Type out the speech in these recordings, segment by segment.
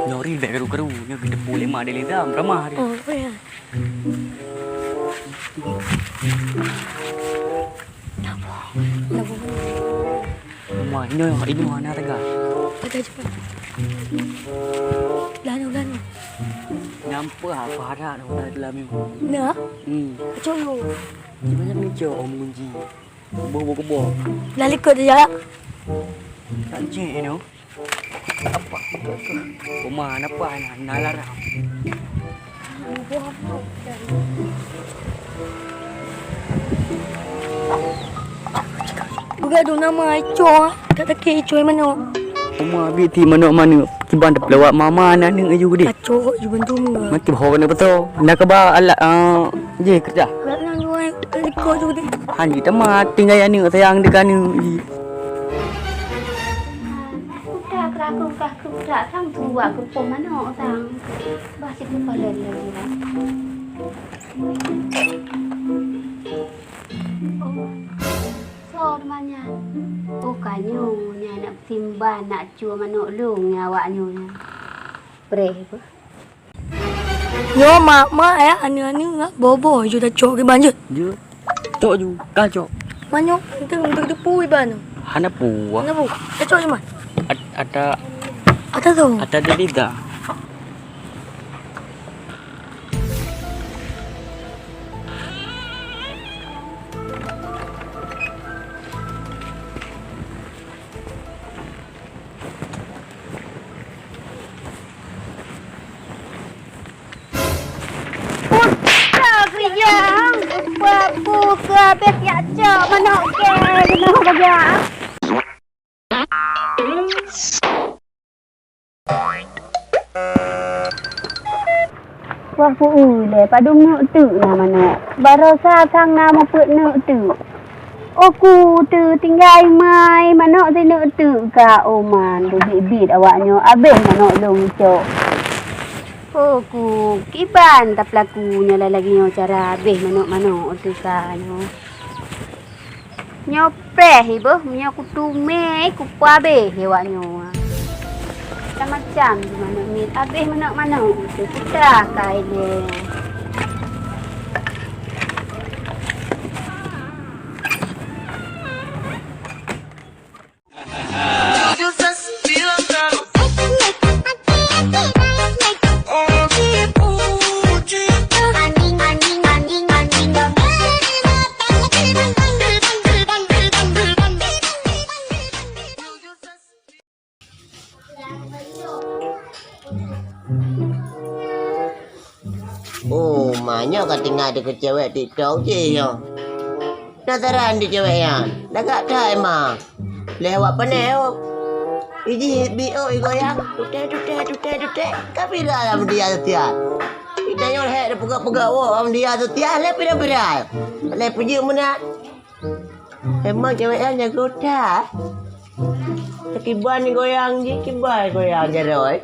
Nyori bek keru-kerunya kita boleh mah ada lidam ramah hari. Oh ya. Mah ini mana tega? Ada cepat. Lanu. Nampak apa ada dalam ni. Nak? Coba. Gimana ni cok om kunci. Bobo kebo. Lali kau dia. Anjing ini. Apa? Rumah apa nalarang. Bukan ada nama Ico. Kata ke Ico mana? Rumah biti mana-mana. Kiban dah pelawak mama anak ni aju gede. Ico je bantu mu. Mati bawa ni betul. Nak ke ba alat je kerja. Nak jual Ico tu gede. Han kita mah tinggal yang ni sayang dekat ni. Aku tak sang tua aku pemano sang basi kepala dia lah. So manya. Oh kanyo nya nak simban nak cua manok lung nya awaknyo. Breh apa? Yo mak ya anu bobo je dah cok ke banjut. Je. Cok ju, kacok. Manyo untuk pui ban. Hana puah. Mana bu? Cok je mah. Ada tu. ada lidah. Babu ke bek ya cok manok ke kena baga. Wah pu le padung nak tu lah manok. Barosa sang nama put nak tu. Aku tu tinggal mai manok tu nak tu ka oman bibit awaknyo abeh manok long cok. Aku kiban tak pelakunya lagi nyo cara abeh manok-manok tu ka nyo. Nyo preh ibu, nyo kutume kupabe awaknyo. Macam-macam di mana ni abeh manok-manok tu kita kai dia. Oh, maknya kau tinggal ada cewek TikTok je yo. Nazaran di cewek yang. Dah gak dah emang. Lewat panel. Iji BO goyang. Tute. Kapira lah dia setiap. Kita yang hek pegak-pegak wo dia setiap le pira-pira. Le puji mana. Emang cewek yang jago dah. Kiban goyang je, kiban goyang je roy.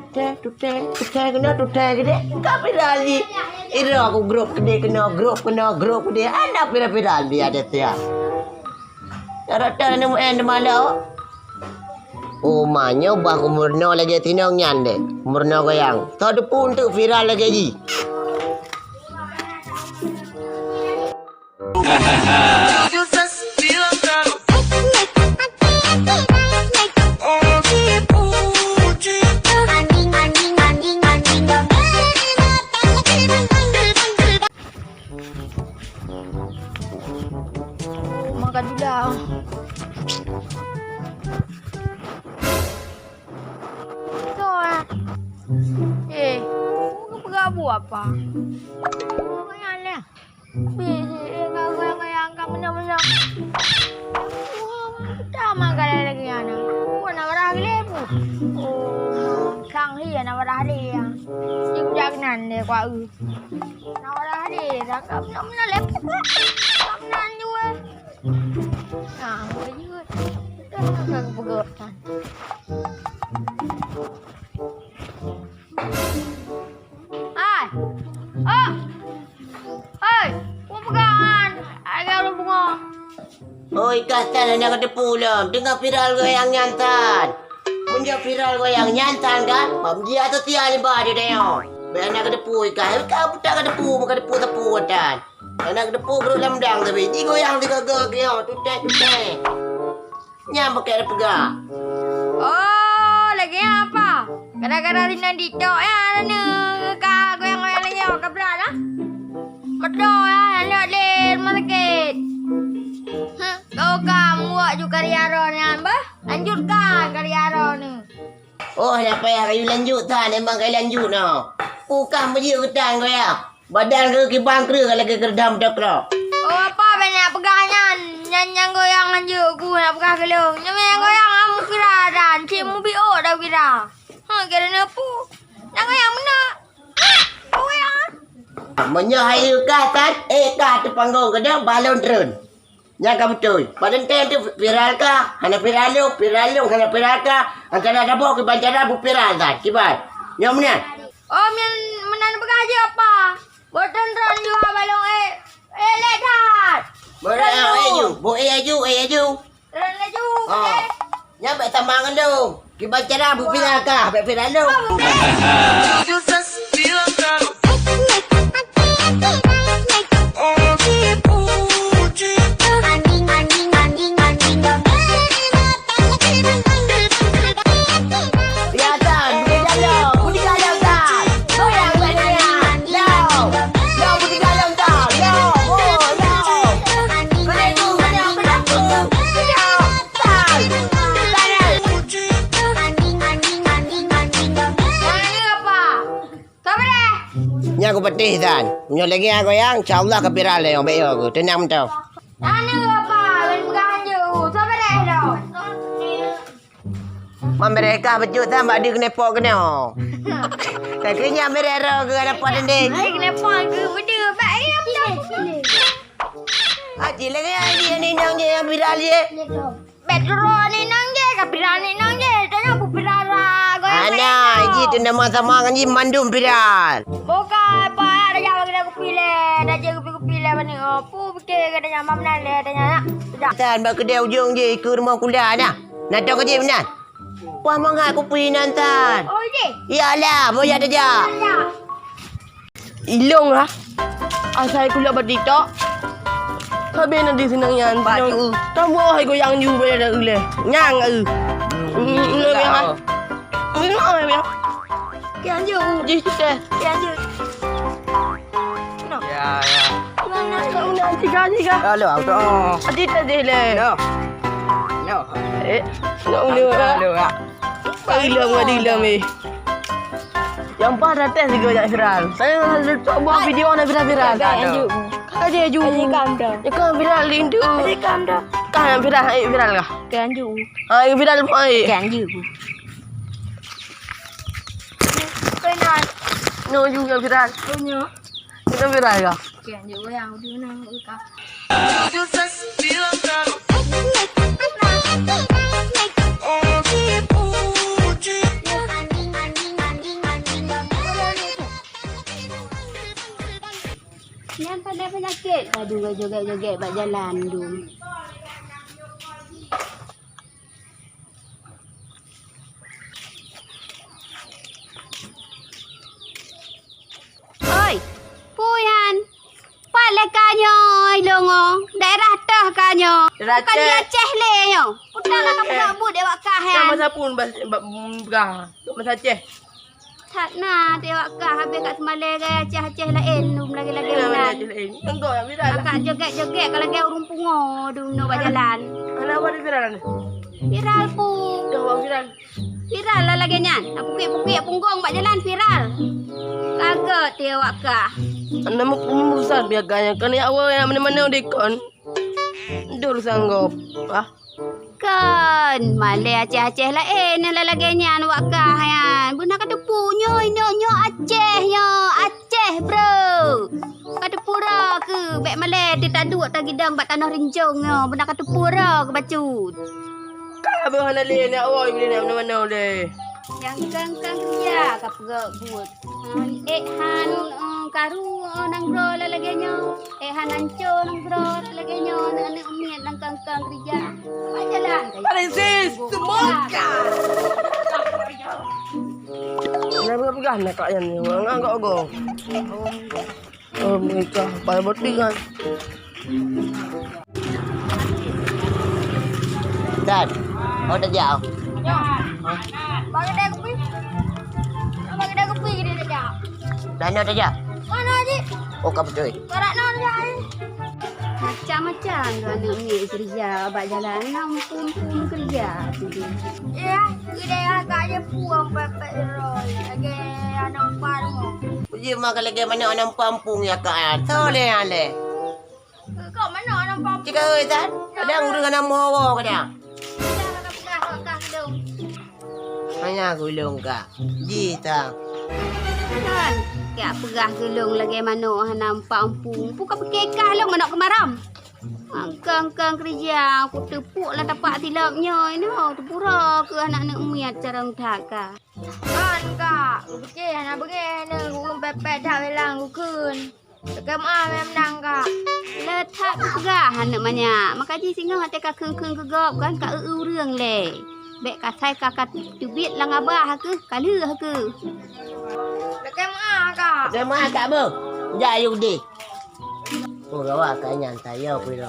Tute kena gede. Kapira lagi. Ira aku grup gede kena grup gede. Anda pira-pira dia ada tiap. Rata nemu malau. Oh manyo bah umurno lagi tinong nyande. Umurno goyang. Tadu pun tu viral lagi ji. Makan dulu lah. Kau pergi buat apa? Kau yang ni. Yang kamu menang. Dah makan lagi ana. Kau nak berah lebu. Oh, sang hian nak berah dia. Jujak nan dia kuat. Nak berah dia. Tak nak lebu. Tak nak juga. Nah, boleh juga. Kita nak bergerak. Hai. Oh. Hei, mau pegangan. Agak lu bunga. Oi kata nak ada pulang. Tengah viral goyang nyantan. Menjak viral goyang nyantan kan. Dia tu tiada bah dia tengok. Biar nak ada pui kan. Kau tak ada pu, bukan ada pu tepu kan. Nak ada pu perut lemdang tapi. Di goyang tiga gel tutek. Nyam pakai ada pegang. Oh, lagi apa? Kadang-kadang rindan dicok ya, nana kak goyang-goyang lenyok ke berat lah. Betul ya, nak len sakit. Kau kamu buat juga kariara ni, apa? Lanjutkan kariara ni. Oh, nak payah kayu lanjut tak? Memang kayu lanjut no. Bukan berjaya hutan kau ya. Badan ke kibang kera kalau ke kerdam tak kera. Oh, apa banyak pegangnya? Nyanyi goyang aja aku nak pegang kelung. Nyanyi goyang kamu kira dan cik mu bio dah kira. Kira apa? Nak goyang mana? Goyang. Menyahaya kan? Kah tu panggung ke dah balon turun. Jaga betul. Badan tu viral kah? Hana viral lu, hana viral kah? Antara ada bawa ke bancara bu viral kan? Kibat. Yang mana? Oh, menan pegang aja apa? Botan turun juga balong lekat. Berang aju. Bu aju. Turun laju. Oh. Nyampe tambangan lu. Kibat cara bu viral kah? Bu viral lu. Nya aku petih dan. Nyo lagi aku yang insyaallah ke viral le ambek aku. Tenang tau. Nana apa? Ben pegang aja. Siapa dah dah? Mereka betul tak mak dia kena pok kena. Kakaknya mereka ke ada pot ndek. Ai kenapa ke benda baik apa? Aji lagi dia ni nang dia yang viral je. Petro ni nang je, kapira ni nang je. Tanya bu pirara goyang. Ana, ji tu nama sama kan ji mandum viral. Bukan apa ada jawab kita aku pilih. Dah je aku pilih mana. Apa fikir katanya mam nan le tanya nak. Sudah. Tan bak kedai ujung je ke rumah kuliah dah. Nak tahu ke je benar? Wah mangat aku pergi nantan. Oh je. Iyalah, boya aja. Ilong lah. Asal kuliah pada TikTok. Habis nanti senang yang baju. Kamu hai goyang ju pada dah ule. Nyang Ini yang. Ini apa ya? Kian ju di situ. Kian ju. Ya. Mana kau nanti tiga. Halo, auto. Adi tadi le. No. Nak ule lah. Halo, Kak. Dilam ni. Yang pada tes juga jangan viral. Saya buat video nak viral. Ada ju. Ya kan viral lindu. Kan viral kah? Kan ju. Viral mai. Kan ju. Benar. No juga viral. Punya. Kita viral kah? Kan ju yang dia nang ka. Yang pada penyakit. Aduh, joget-joget buat jalan tu. Oi, puyan. Palekanyo, ilongo. Daerah tah kanyo. Bukan dia Aceh le yo. Putang nak kabut dia wak kah ya. Sama sapun pegang. Masa Aceh. Tak nak dia wak kah habis kat Semalai gaya Aceh lain dum lagi-lagi bulan. Engkau yang viral. Akak joget-joget kalau dia urung pungo dum no jalan. Kenapa dia viral ni? Viral pu. Dah buat viral. Viral lah lagi nyan. Nak pukik-pukik punggung buat jalan viral. Kaget dia wak kah. Nama pemurusan biaganya. Kan ya awal yang mana-mana dekon. Dul sanggup. Kan Malay Aceh lain lah lagi nyan wak kah yan. Buna kata punyo Aceh bro. Kata pura ke bek Malay dia tak duk tak gidang bat tanah rinjong yo. Buna kata pura ke bacut. Kau berhana le nak awal bila nak mana-mana le. Yang kang kerja kap buat. Han karu nang bro la lagi nyo. Han anco nang bro lagi nyo. Ane umiat nang kang kerja. Apa jalan? Parisis, semoga. Nak pegang nak kak yang ni. Orang enggak go. Oh, mereka pada bertingan. Dad, kau dah jauh. Bagi dia kopi. Bagi dia kopi dia dah jauh. Mana dah jauh? Mana je? Oh, kau betul. Barat nak dah. Macam-macam tu anak ni kerja. Abang jalan 60 kerja. Ya, dia agak je puang pepek roy. Lagi anak parmo. Puji makan lagi mana orang kampung ya kak. Soleh ale. Kau mana anak parmo? Jika oi Dad, ada urang dengan nama hawa ke dia? Hanya gulung kak. Ji tak. Kan? Kak perah gelung lagi mana nampak ampung. Bukan berkekah lah mana kemaram. Kang kerja aku tepuk lah tapak tilapnya ini. Terpura ke anak-anak umiat cara untak kak. Kan kak, okey anak begini, gulung pepek dah belang gukun. Tekem menang kak. Letak perah anak banyak. Makanya singa hati kak keng-keng kegap kan kak urang le. Bek kasai kakak tubit lang abah ke? Kala ke? Tekem kak. Ada mana kak bu? Jayu di. Oh, rawa kanya saya pun.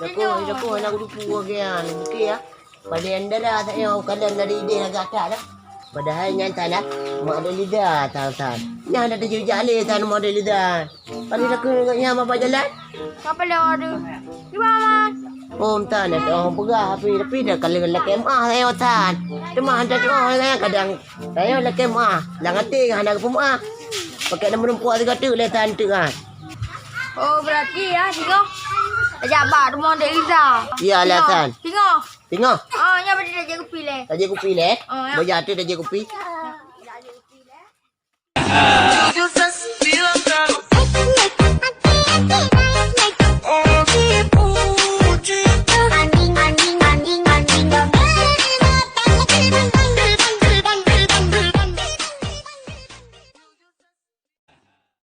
Aku nak dupu kan. Okey ya. Pada anda dah tak yo kadang dari ide agak tak dah. Padahal nyata dah. Mak ada lidah tan. Yang ada tujuh jali tan mak ada lidah. Kalau aku nganya apa jalan? Siapa le ada? Gimana? Oh, tan ada orang perah tapi dah kalau lelaki mah saya tan. Cuma ada tu orang kadang saya lelaki mah. Lang hati kan ada pemah. Pakai nama perempuan juga tu le tan tu kan. Oh berarti ya, tengok. Jabat rumah Dek Liza. Iyalah tan. Tengok. Tengok. Nya pada dia jaga pilih. Dah je kopi le. Oh, ya. Berjatuh dah je kopi. Dah jaga pilih.